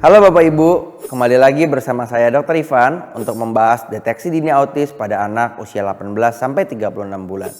Halo Bapak Ibu, kembali lagi bersama saya Dr. Ivan untuk membahas deteksi dini autis pada anak usia 18 sampai 36 bulan.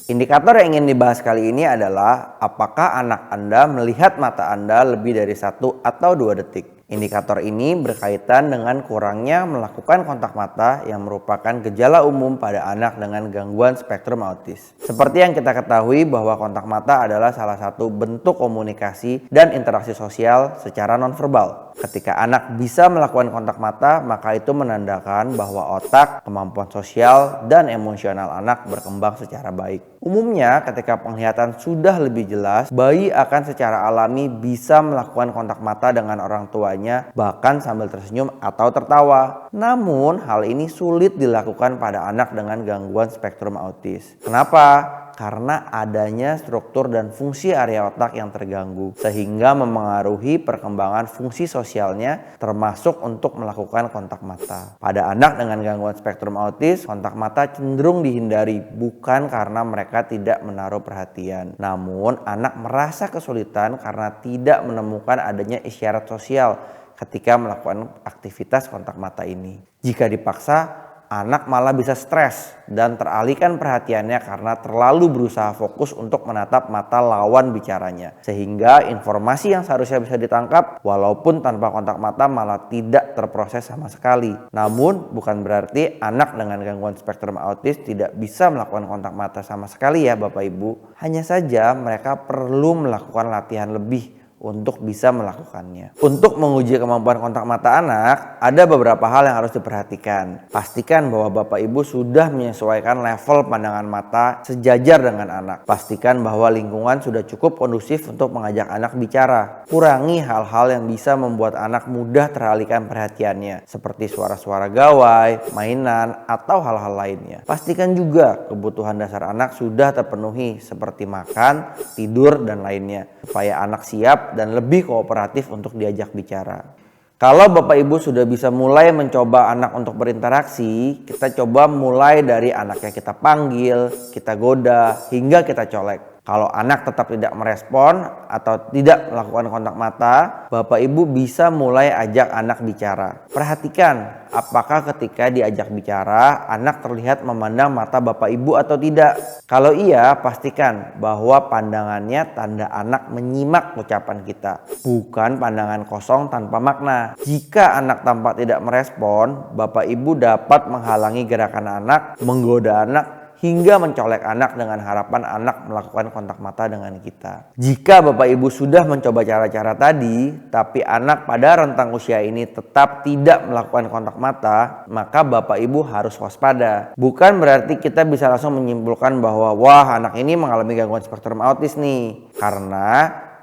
Indikator yang ingin dibahas kali ini adalah apakah anak Anda melihat mata Anda lebih dari 1 atau 2 detik. Indikator ini berkaitan dengan kurangnya melakukan kontak mata yang merupakan gejala umum pada anak dengan gangguan spektrum autis. Seperti yang kita ketahui bahwa kontak mata adalah salah satu bentuk komunikasi dan interaksi sosial secara nonverbal. Ketika anak bisa melakukan kontak mata, maka itu menandakan bahwa otak, kemampuan sosial, dan emosional anak berkembang secara baik. Umumnya ketika penglihatan sudah lebih jelas, bayi akan secara alami bisa melakukan kontak mata dengan orang tuanya bahkan sambil tersenyum atau tertawa. Namun hal ini sulit dilakukan pada anak dengan gangguan spektrum autis. Kenapa? Karena adanya struktur dan fungsi area otak yang terganggu sehingga memengaruhi perkembangan fungsi sosialnya termasuk untuk melakukan kontak mata. Pada anak dengan gangguan spektrum autis, kontak mata cenderung dihindari bukan karena mereka tidak menaruh perhatian. Namun anak merasa kesulitan karena tidak menemukan adanya isyarat sosial ketika melakukan aktivitas kontak mata ini. Jika dipaksa, anak malah bisa stres dan teralihkan perhatiannya karena terlalu berusaha fokus untuk menatap mata lawan bicaranya. Sehingga informasi yang seharusnya bisa ditangkap walaupun tanpa kontak mata malah tidak terproses sama sekali. Namun bukan berarti anak dengan gangguan spektrum autis tidak bisa melakukan kontak mata sama sekali ya Bapak Ibu. Hanya saja mereka perlu melakukan latihan lebih untuk bisa melakukannya. Untuk menguji kemampuan kontak mata anak, ada beberapa hal yang harus diperhatikan. Pastikan bahwa Bapak Ibu sudah menyesuaikan level pandangan mata sejajar dengan anak. Pastikan bahwa lingkungan sudah cukup kondusif untuk mengajak anak bicara. Kurangi hal-hal yang bisa membuat anak mudah teralihkan perhatiannya, seperti suara-suara gawai, mainan, atau hal-hal lainnya. Pastikan juga kebutuhan dasar anak sudah terpenuhi, seperti makan, tidur, dan lainnya, supaya anak siap dan lebih kooperatif untuk diajak bicara. Kalau Bapak Ibu sudah bisa mulai mencoba anak untuk berinteraksi, kita coba mulai dari anak yang kita panggil, kita goda, hingga kita colek. Kalau anak tetap tidak merespon atau tidak melakukan kontak mata, Bapak Ibu bisa mulai ajak anak bicara. Perhatikan apakah ketika diajak bicara, anak terlihat memandang mata Bapak Ibu atau tidak. Kalau iya, pastikan bahwa pandangannya tanda anak menyimak ucapan kita, bukan pandangan kosong tanpa makna. Jika anak tampak tidak merespon, Bapak Ibu dapat menghalangi gerakan anak, menggoda anak, hingga mencolek anak dengan harapan anak melakukan kontak mata dengan kita. Jika Bapak Ibu sudah mencoba cara-cara tadi, tapi anak pada rentang usia ini tetap tidak melakukan kontak mata, maka Bapak Ibu harus waspada. Bukan berarti kita bisa langsung menyimpulkan bahwa wah anak ini mengalami gangguan spektrum autis nih. Karena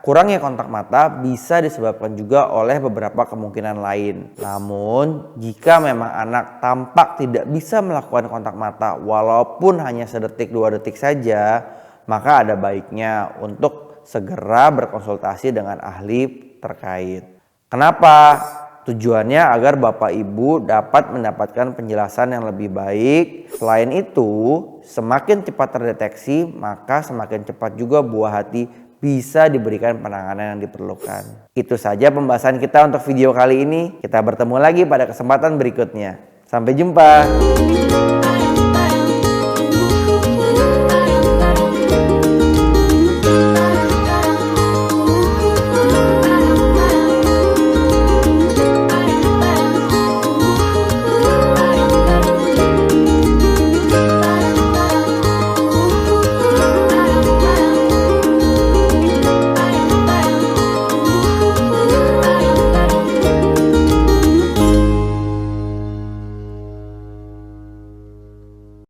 kurangnya kontak mata bisa disebabkan juga oleh beberapa kemungkinan lain. Namun, jika memang anak tampak tidak bisa melakukan kontak mata walaupun hanya sedetik 2 detik saja, maka ada baiknya untuk segera berkonsultasi dengan ahli terkait. Kenapa? Tujuannya agar Bapak Ibu dapat mendapatkan penjelasan yang lebih baik. Selain itu, semakin cepat terdeteksi, maka semakin cepat juga buah hati bisa diberikan penanganan yang diperlukan. Itu saja pembahasan kita untuk video kali ini. Kita bertemu lagi pada kesempatan berikutnya. Sampai jumpa.